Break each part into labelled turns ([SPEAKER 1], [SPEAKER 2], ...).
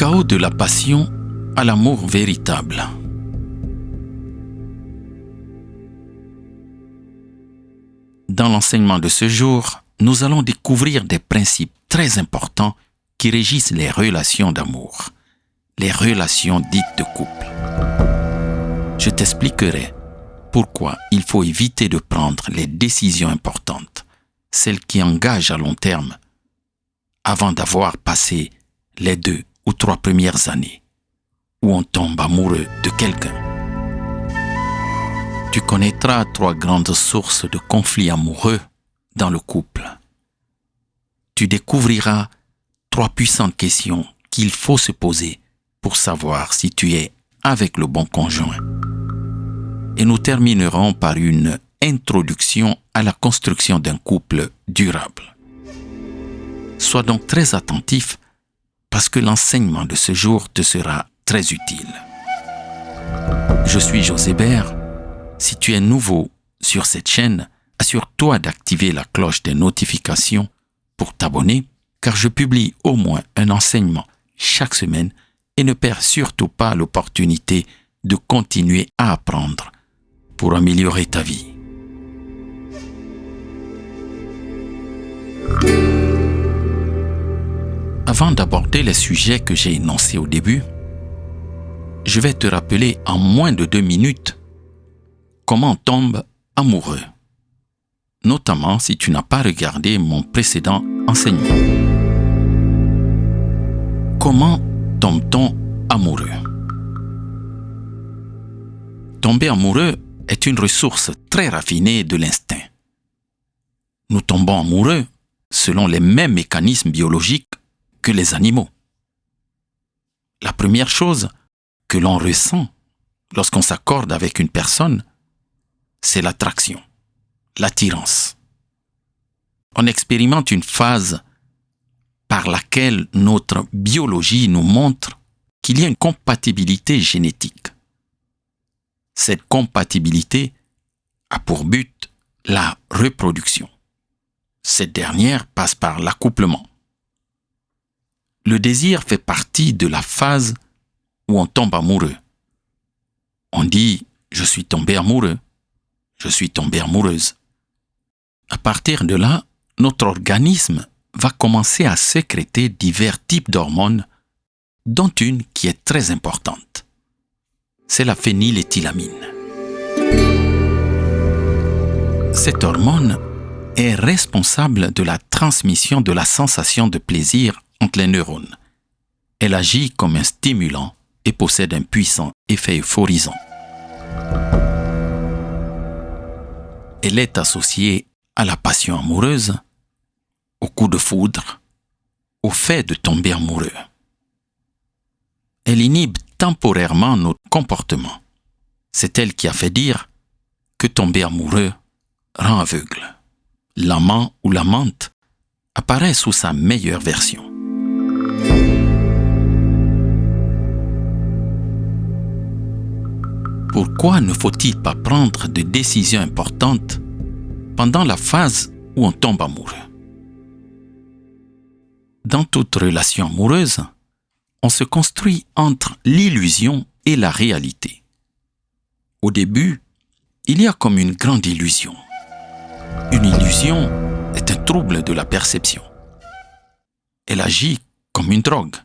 [SPEAKER 1] chaos de la passion à l'amour véritable. Dans l'enseignement de ce jour, nous allons découvrir des principes très importants qui régissent les relations d'amour, les relations dites de couple. Je t'expliquerai pourquoi il faut éviter de prendre les décisions importantes, celles qui engagent à long terme, avant d'avoir passé les 2 ou 3 premières années où on tombe amoureux de quelqu'un. Tu connaîtras 3 grandes sources de conflits amoureux dans le couple. Tu découvriras 3 puissantes questions qu'il faut se poser pour savoir si tu es avec le bon conjoint. Et nous terminerons par une introduction à la construction d'un couple durable. Sois donc très attentif parce que l'enseignement de ce jour te sera très utile. Je suis Josébert. Si tu es nouveau sur cette chaîne, assure-toi d'activer la cloche des notifications pour t'abonner, car je publie au moins un enseignement chaque semaine et ne perds surtout pas l'opportunité de continuer à apprendre pour améliorer ta vie. Avant d'aborder les sujets que j'ai énoncés au début, je vais te rappeler en moins de 2 minutes comment on tombe amoureux, notamment si tu n'as pas regardé mon précédent enseignement. Comment tombe-t-on amoureux? Tomber amoureux est une ressource très raffinée de l'instinct. Nous tombons amoureux selon les mêmes mécanismes biologiques que les animaux. La première chose que l'on ressent lorsqu'on s'accorde avec une personne, c'est l'attraction, l'attirance. On expérimente une phase par laquelle notre biologie nous montre qu'il y a une compatibilité génétique. Cette compatibilité a pour but la reproduction. Cette dernière passe par l'accouplement. Le désir fait partie de la phase où on tombe amoureux. On dit « je suis tombé amoureux », « je suis tombée amoureuse ». À partir de là, notre organisme va commencer à sécréter divers types d'hormones, dont une qui est très importante. C'est la phényléthylamine. Cette hormone est responsable de la transmission de la sensation de plaisir entre les neurones. Elle agit comme un stimulant et possède un puissant effet euphorisant. Elle est associée à la passion amoureuse, au coup de foudre, au fait de tomber amoureux. Elle inhibe temporairement notre comportement. C'est elle qui a fait dire que tomber amoureux rend aveugle. L'amant ou l'amante apparaît sous sa meilleure version. Pourquoi ne faut-il pas prendre de décisions importantes pendant la phase où on tombe amoureux? Dans toute relation amoureuse, on se construit entre l'illusion et la réalité. Au début, il y a comme une grande illusion. Une illusion est un trouble de la perception. Elle agit comme une drogue.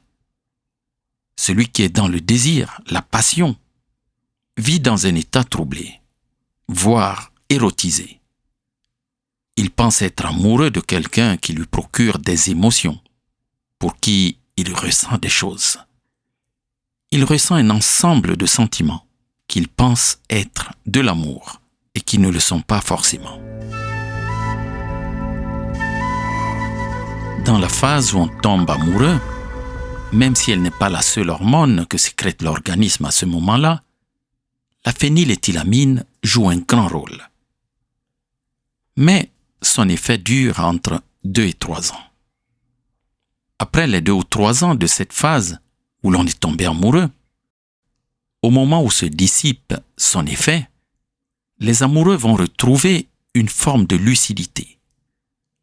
[SPEAKER 1] Celui qui est dans le désir, la passion, vit dans un état troublé, voire érotisé. Il pense être amoureux de quelqu'un qui lui procure des émotions, pour qui il ressent des choses. Il ressent un ensemble de sentiments qu'il pense être de l'amour et qui ne le sont pas forcément. Dans la phase où on tombe amoureux, même si elle n'est pas la seule hormone que sécrète l'organisme à ce moment-là, la phényléthylamine joue un grand rôle. Mais son effet dure entre 2 et 3 ans. Après les 2 ou 3 ans de cette phase où l'on est tombé amoureux, au moment où se dissipe son effet, les amoureux vont retrouver une forme de lucidité.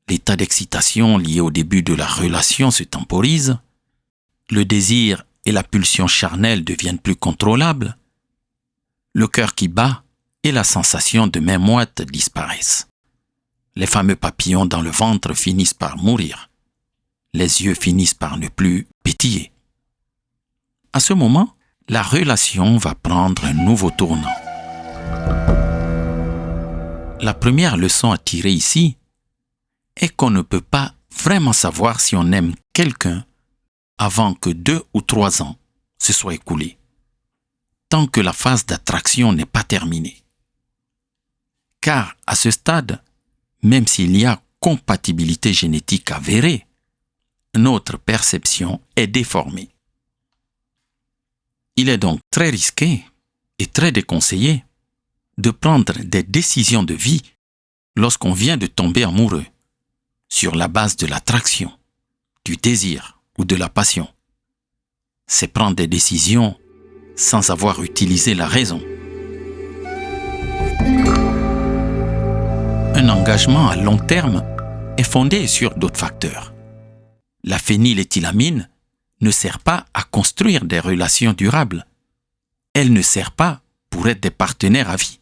[SPEAKER 1] L'état d'excitation lié au début de la relation se temporise, le désir et la pulsion charnelle deviennent plus contrôlables, le cœur qui bat et la sensation de main moite disparaissent. Les fameux papillons dans le ventre finissent par mourir. Les yeux finissent par ne plus pétiller. À ce moment, la relation va prendre un nouveau tournant. La première leçon à tirer ici est qu'on ne peut pas vraiment savoir si on aime quelqu'un avant que 2 ou 3 ans se soient écoulés, tant que la phase d'attraction n'est pas terminée. Car à ce stade, même s'il y a compatibilité génétique avérée, notre perception est déformée. Il est donc très risqué et très déconseillé de prendre des décisions de vie lorsqu'on vient de tomber amoureux, sur la base de l'attraction, du désir ou de la passion. C'est prendre des décisions sans avoir utilisé la raison. Un engagement à long terme est fondé sur d'autres facteurs. La phényléthylamine ne sert pas à construire des relations durables. Elle ne sert pas pour être des partenaires à vie.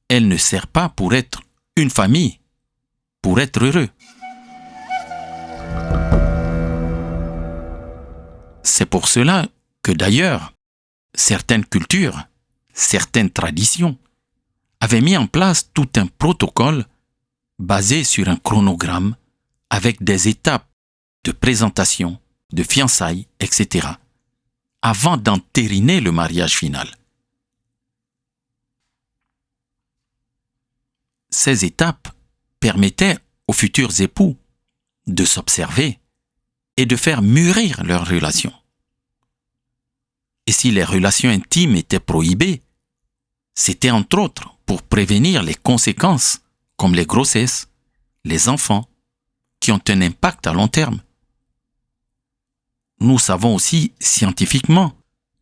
[SPEAKER 1] Elle ne sert pas pour être une famille, pour être heureux. C'est pour cela que d'ailleurs, certaines cultures, certaines traditions avaient mis en place tout un protocole basé sur un chronogramme avec des étapes de présentation, de fiançailles, etc., avant d'entériner le mariage final. Ces étapes permettaient aux futurs époux de s'observer et de faire mûrir leurs relations. Et si les relations intimes étaient prohibées, c'était entre autres pour prévenir les conséquences comme les grossesses, les enfants, qui ont un impact à long terme. Nous savons aussi scientifiquement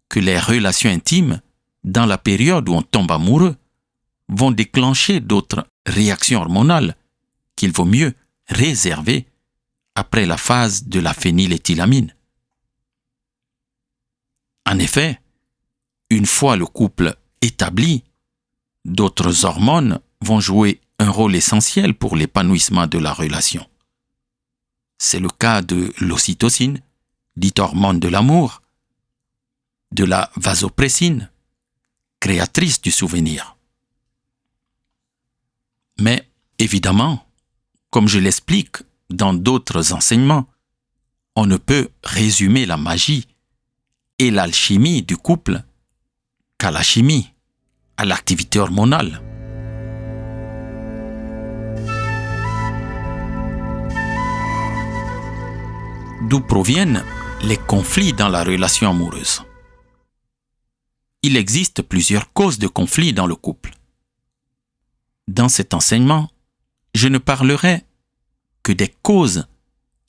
[SPEAKER 1] que les relations intimes, dans la période où on tombe amoureux, vont déclencher d'autres réactions hormonales qu'il vaut mieux réserver après la phase de la phényléthylamine. En effet, une fois le couple établi, d'autres hormones vont jouer un rôle essentiel pour l'épanouissement de la relation. C'est le cas de l'ocytocine, dite hormone de l'amour, de la vasopressine, créatrice du souvenir. Mais évidemment, comme je l'explique dans d'autres enseignements, on ne peut résumer la magie et l'alchimie du couple qu'à la chimie, à l'activité hormonale. D'où proviennent les conflits dans la relation amoureuse? Il existe plusieurs causes de conflits dans le couple. Dans cet enseignement, je ne parlerai que des causes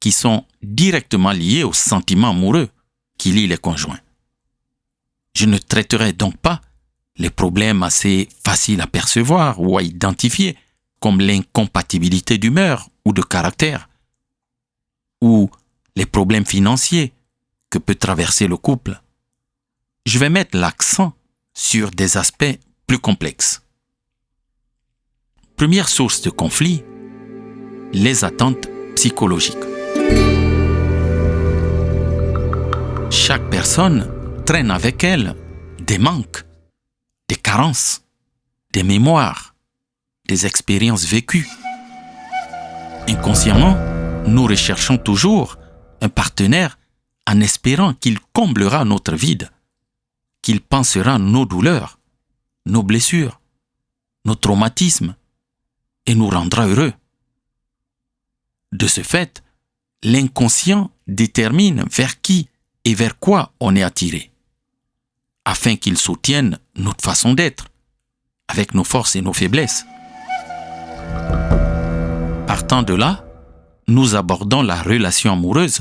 [SPEAKER 1] qui sont directement liées aux sentiments amoureux qui lient les conjoints. Je ne traiterai donc pas les problèmes assez faciles à percevoir ou à identifier, comme l'incompatibilité d'humeur ou de caractère, ou les problèmes financiers que peut traverser le couple. Je vais mettre l'accent sur des aspects plus complexes. Première source de conflit, les attentes psychologiques. Chaque personne traîne avec elle des manques, des carences, des mémoires, des expériences vécues. Inconsciemment, nous recherchons toujours un partenaire en espérant qu'il comblera notre vide, qu'il pansera nos douleurs, nos blessures, nos traumatismes et nous rendra heureux. De ce fait, l'inconscient détermine vers qui et vers quoi on est attiré, afin qu'il soutienne notre façon d'être, avec nos forces et nos faiblesses. Partant de là, nous abordons la relation amoureuse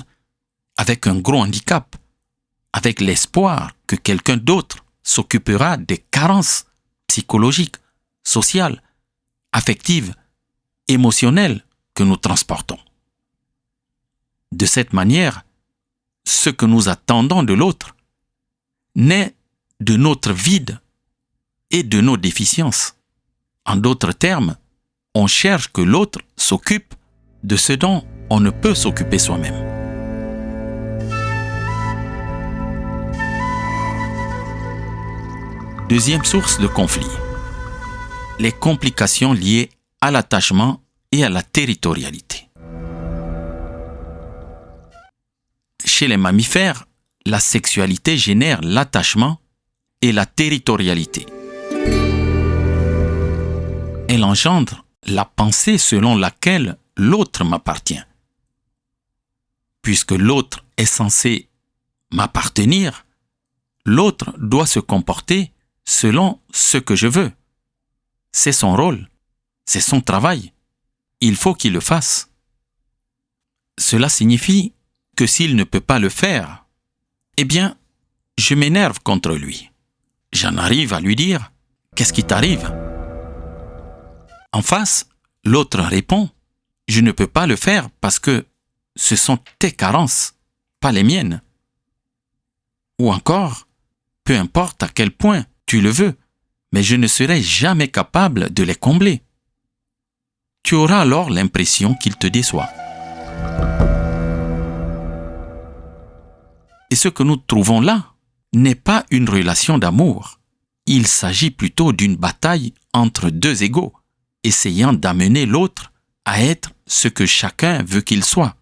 [SPEAKER 1] avec un gros handicap, avec l'espoir que quelqu'un d'autre s'occupera des carences psychologiques, sociales, affectives, émotionnelles que nous transportons. De cette manière, ce que nous attendons de l'autre naît de notre vide et de nos déficiences. En d'autres termes, on cherche que l'autre s'occupe de ce dont on ne peut s'occuper soi-même. Deuxième source de conflit. Les complications liées à l'attachement et à la territorialité. Chez les mammifères, la sexualité génère l'attachement et la territorialité. Elle engendre la pensée selon laquelle l'autre m'appartient. Puisque l'autre est censé m'appartenir, l'autre doit se comporter selon ce que je veux. C'est son rôle, c'est son travail. Il faut qu'il le fasse. Cela signifie que s'il ne peut pas le faire, eh bien, je m'énerve contre lui. J'en arrive à lui dire « Qu'est-ce qui t'arrive ?» En face, l'autre répond « Je ne peux pas le faire parce que ce sont tes carences, pas les miennes. » Ou encore « Peu importe à quel point tu le veux, mais je ne serai jamais capable de les combler. » Tu auras alors l'impression qu'il te déçoit. Et ce que nous trouvons là n'est pas une relation d'amour. Il s'agit plutôt d'une bataille entre deux égaux, essayant d'amener l'autre à être ce que chacun veut qu'il soit.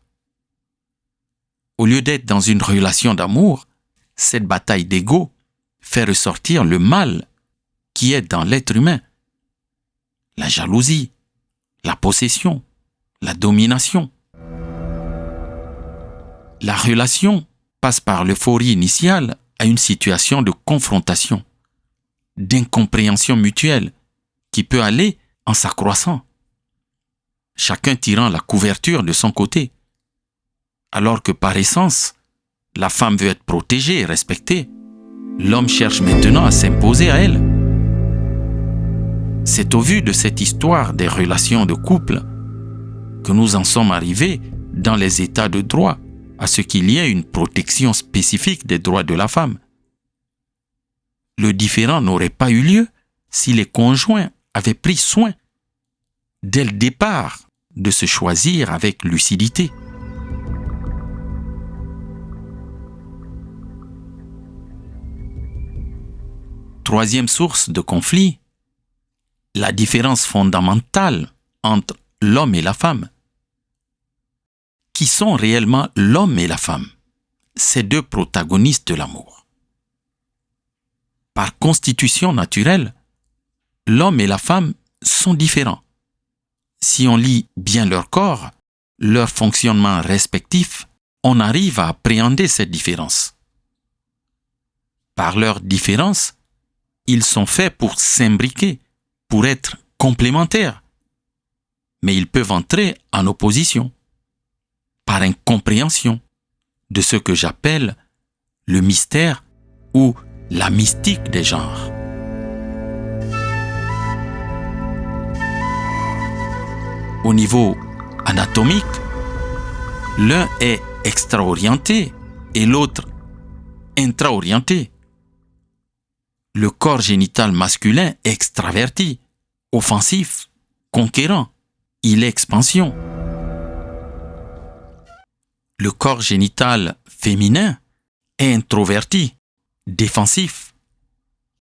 [SPEAKER 1] Au lieu d'être dans une relation d'amour, cette bataille d'ego fait ressortir le mal qui est dans l'être humain. La jalousie, la possession, la domination. La relation passe par l'euphorie initiale à une situation de confrontation, d'incompréhension mutuelle qui peut aller en s'accroissant, chacun tirant la couverture de son côté, alors que par essence, la femme veut être protégée et respectée. L'homme cherche maintenant à s'imposer à elle. C'est au vu de cette histoire des relations de couple que nous en sommes arrivés dans les états de droit à ce qu'il y ait une protection spécifique des droits de la femme. Le différend n'aurait pas eu lieu si les conjoints avaient pris soin, dès le départ, de se choisir avec lucidité. Troisième source de conflit, la différence fondamentale entre l'homme et la femme. Qui sont réellement l'homme et la femme, ces deux protagonistes de l'amour? Par constitution naturelle, l'homme et la femme sont différents. Si on lit bien leur corps, leur fonctionnement respectif, on arrive à appréhender cette différence. Par leur différence, ils sont faits pour s'imbriquer, pour être complémentaires. Mais ils peuvent entrer en opposition, par incompréhension de ce que j'appelle le mystère ou la mystique des genres. Au niveau anatomique, l'un est extra-orienté et l'autre intra-orienté. Le corps génital masculin est extraverti, offensif, conquérant. Il est expansion. Le corps génital féminin est introverti, défensif.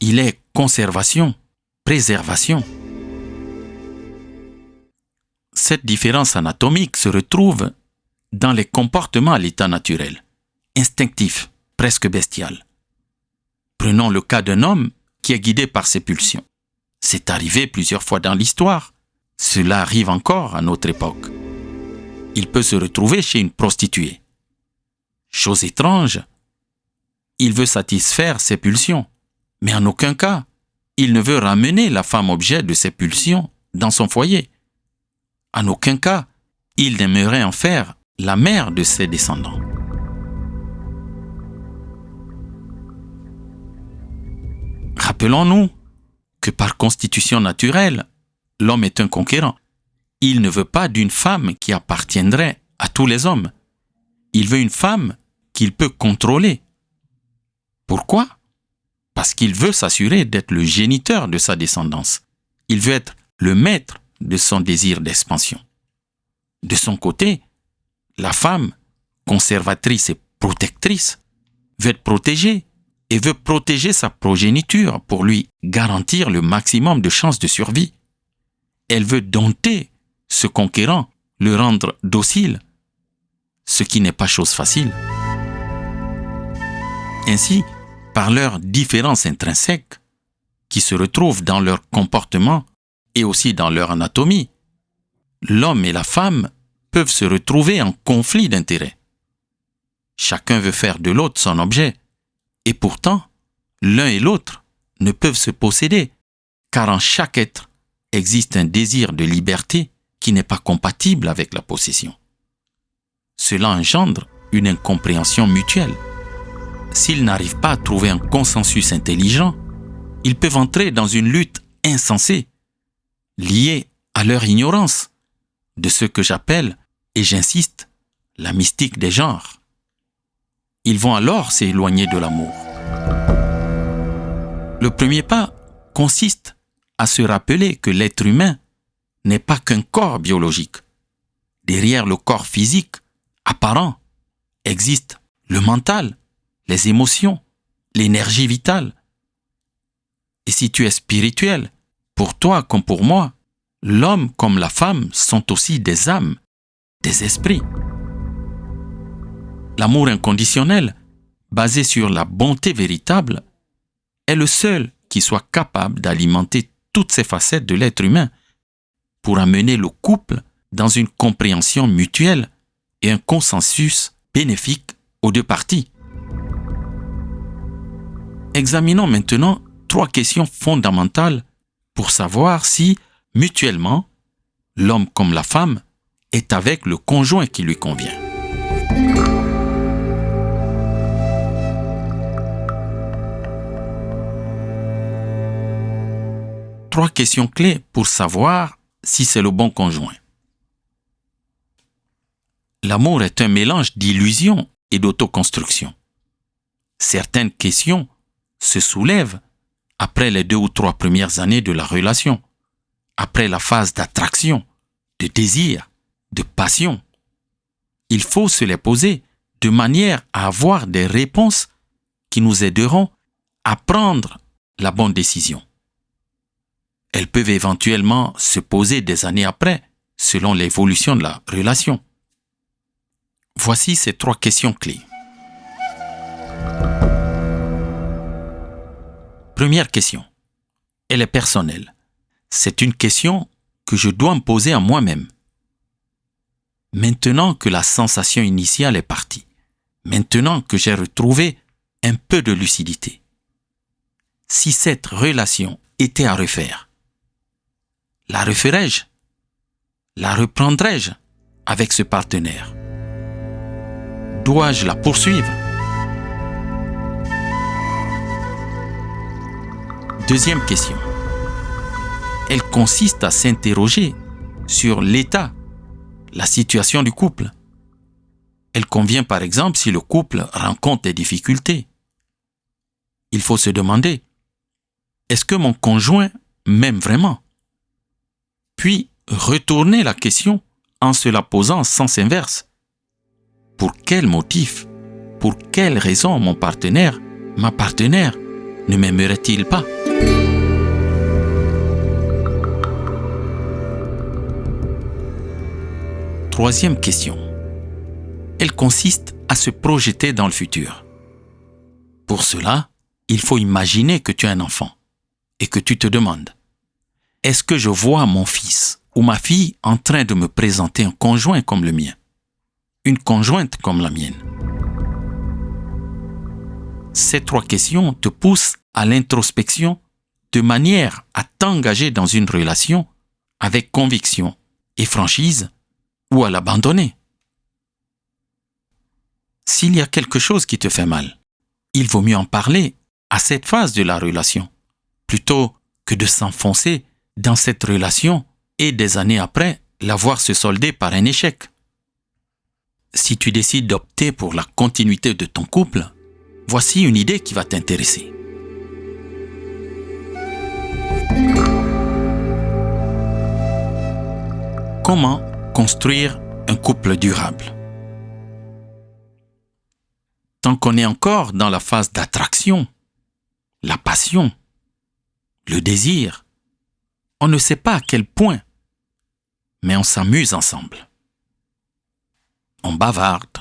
[SPEAKER 1] Il est conservation, préservation. Cette différence anatomique se retrouve dans les comportements à l'état naturel, instinctif, presque bestial. Prenons le cas d'un homme qui est guidé par ses pulsions. C'est arrivé plusieurs fois dans l'histoire. Cela arrive encore à notre époque. Il peut se retrouver chez une prostituée. Chose étrange, il veut satisfaire ses pulsions, mais en aucun cas, il ne veut ramener la femme objet de ses pulsions dans son foyer. En aucun cas, il n'aimerait en faire la mère de ses descendants. Rappelons-nous que par constitution naturelle, l'homme est un conquérant. Il ne veut pas d'une femme qui appartiendrait à tous les hommes. Il veut une femme qu'il peut contrôler. Pourquoi? Parce qu'il veut s'assurer d'être le géniteur de sa descendance. Il veut être le maître de son désir d'expansion. De son côté, la femme, conservatrice et protectrice, veut être protégée et veut protéger sa progéniture pour lui garantir le maximum de chances de survie. Elle veut dompter ce conquérant, le rendre docile, ce qui n'est pas chose facile. Ainsi, par leurs différences intrinsèques, qui se retrouvent dans leur comportement et aussi dans leur anatomie, l'homme et la femme peuvent se retrouver en conflit d'intérêts. Chacun veut faire de l'autre son objet, et pourtant, l'un et l'autre ne peuvent se posséder, car en chaque être existe un désir de liberté qui n'est pas compatible avec la possession. Cela engendre une incompréhension mutuelle. S'ils n'arrivent pas à trouver un consensus intelligent, ils peuvent entrer dans une lutte insensée, liée à leur ignorance de ce que j'appelle, et j'insiste, la mystique des genres. Ils vont alors s'éloigner de l'amour. Le premier pas consiste à se rappeler que l'être humain n'est pas qu'un corps biologique. Derrière le corps physique, apparent, existe le mental, les émotions, l'énergie vitale. Et si tu es spirituel, pour toi comme pour moi, l'homme comme la femme sont aussi des âmes, des esprits. L'amour inconditionnel, basé sur la bonté véritable, est le seul qui soit capable d'alimenter toutes ces facettes de l'être humain pour amener le couple dans une compréhension mutuelle et un consensus bénéfique aux deux parties. Examinons maintenant 3 questions fondamentales pour savoir si, mutuellement, l'homme comme la femme est avec le conjoint qui lui convient. Trois questions clés pour savoir si c'est le bon conjoint. L'amour est un mélange d'illusion et d'autoconstruction. Certaines questions se soulèvent après les 2 ou 3 premières années de la relation, après la phase d'attraction, de désir, de passion. Il faut se les poser de manière à avoir des réponses qui nous aideront à prendre la bonne décision. Elles peuvent éventuellement se poser des années après, selon l'évolution de la relation. Voici ces 3 questions clés. Première question. Elle est personnelle. C'est une question que je dois me poser à moi-même. Maintenant que la sensation initiale est partie, maintenant que j'ai retrouvé un peu de lucidité, si cette relation était à refaire, la referais-je? La reprendrais-je avec ce partenaire? Dois-je la poursuivre? Deuxième question. Elle consiste à s'interroger sur l'état, la situation du couple. Elle convient par exemple si le couple rencontre des difficultés. Il faut se demander, est-ce que mon conjoint m'aime vraiment? Puis retourner la question en se la posant en sens inverse. Pour quel motif, pour quelle raison mon partenaire, ma partenaire, ne m'aimerait-il pas? Troisième question. Elle consiste à se projeter dans le futur. Pour cela, il faut imaginer que tu as un enfant et que tu te demandes: est-ce que je vois mon fils ou ma fille en train de me présenter un conjoint comme le mien, une conjointe comme la mienne? Ces 3 questions te poussent à l'introspection de manière à t'engager dans une relation avec conviction et franchise ou à l'abandonner. S'il y a quelque chose qui te fait mal, il vaut mieux en parler à cette phase de la relation, plutôt que de s'enfoncer dans cette relation et des années après la voir se solder par un échec. Si tu décides d'opter pour la continuité de ton couple, voici une idée qui va t'intéresser. Comment construire un couple durable? Tant qu'on est encore dans la phase d'attraction, la passion, le désir, on ne sait pas à quel point, mais on s'amuse ensemble. On bavarde,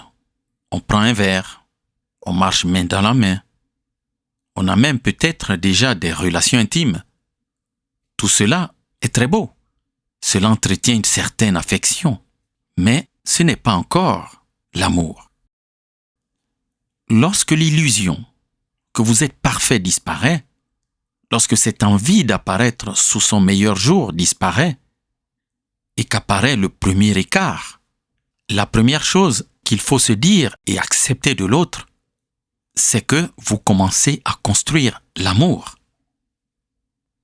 [SPEAKER 1] on prend un verre, on marche main dans la main. On a même peut-être déjà des relations intimes. Tout cela est très beau. Cela entretient une certaine affection, mais ce n'est pas encore l'amour. Lorsque l'illusion que vous êtes parfait disparaît, lorsque cette envie d'apparaître sous son meilleur jour disparaît, et qu'apparaît le premier écart, la première chose qu'il faut se dire et accepter de l'autre, c'est que vous commencez à construire l'amour.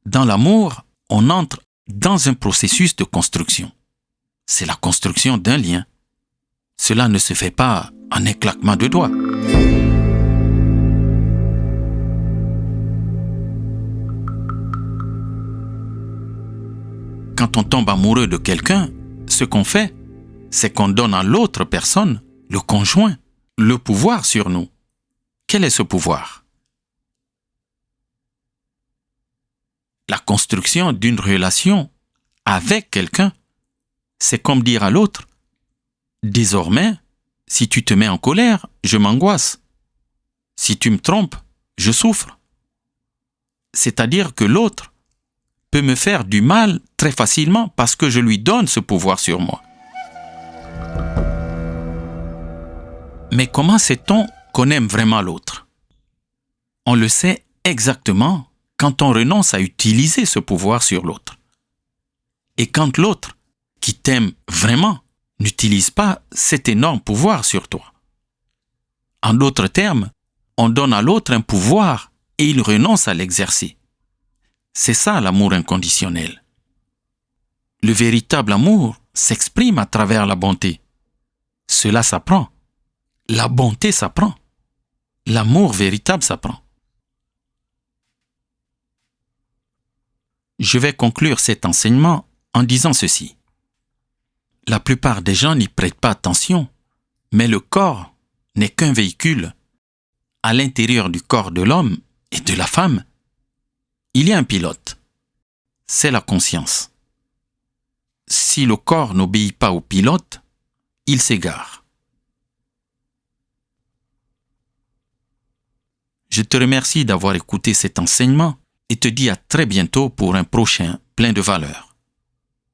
[SPEAKER 1] Dans l'amour, on entre dans un processus de construction. C'est la construction d'un lien. Cela ne se fait pas en un claquement de doigts. Quand on tombe amoureux de quelqu'un, ce qu'on fait, c'est qu'on donne à l'autre personne, le conjoint, le pouvoir sur nous. Quel est ce pouvoir? La construction d'une relation avec quelqu'un, c'est comme dire à l'autre, désormais, si tu te mets en colère, je m'angoisse. Si tu me trompes, je souffre. C'est-à-dire que l'autre peut me faire du mal très facilement parce que je lui donne ce pouvoir sur moi. Mais comment sait-on qu'on aime vraiment l'autre? On le sait exactement quand on renonce à utiliser ce pouvoir sur l'autre. Et quand l'autre, qui t'aime vraiment, n'utilise pas cet énorme pouvoir sur toi. En d'autres termes, on donne à l'autre un pouvoir et il renonce à l'exercer. C'est ça l'amour inconditionnel. Le véritable amour s'exprime à travers la bonté. Cela s'apprend. La bonté s'apprend. L'amour véritable s'apprend. Je vais conclure cet enseignement en disant ceci. La plupart des gens n'y prêtent pas attention, mais le corps n'est qu'un véhicule. À l'intérieur du corps de l'homme et de la femme, il y a un pilote. C'est la conscience. Si le corps n'obéit pas au pilote, il s'égare. Je te remercie d'avoir écouté cet enseignement et te dis à très bientôt pour un prochain plein de valeur.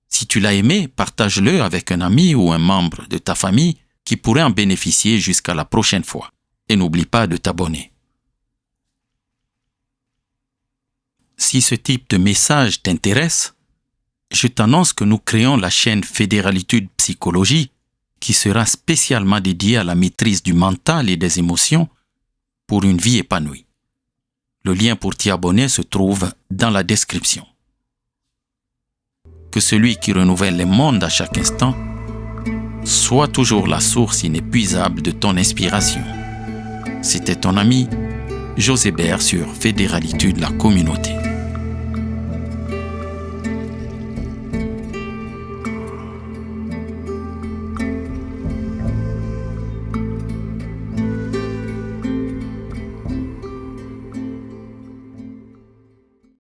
[SPEAKER 1] Si tu l'as aimé, partage-le avec un ami ou un membre de ta famille qui pourrait en bénéficier jusqu'à la prochaine fois. Et n'oublie pas de t'abonner. Si ce type de message t'intéresse, je t'annonce que nous créons la chaîne Fédéralitude Psychologie qui sera spécialement dédiée à la maîtrise du mental et des émotions pour une vie épanouie. Le lien pour t'y abonner se trouve dans la description. Que celui qui renouvelle les mondes à chaque instant soit toujours la source inépuisable de ton inspiration. C'était ton ami José Bert sur Fédéralitude la communauté.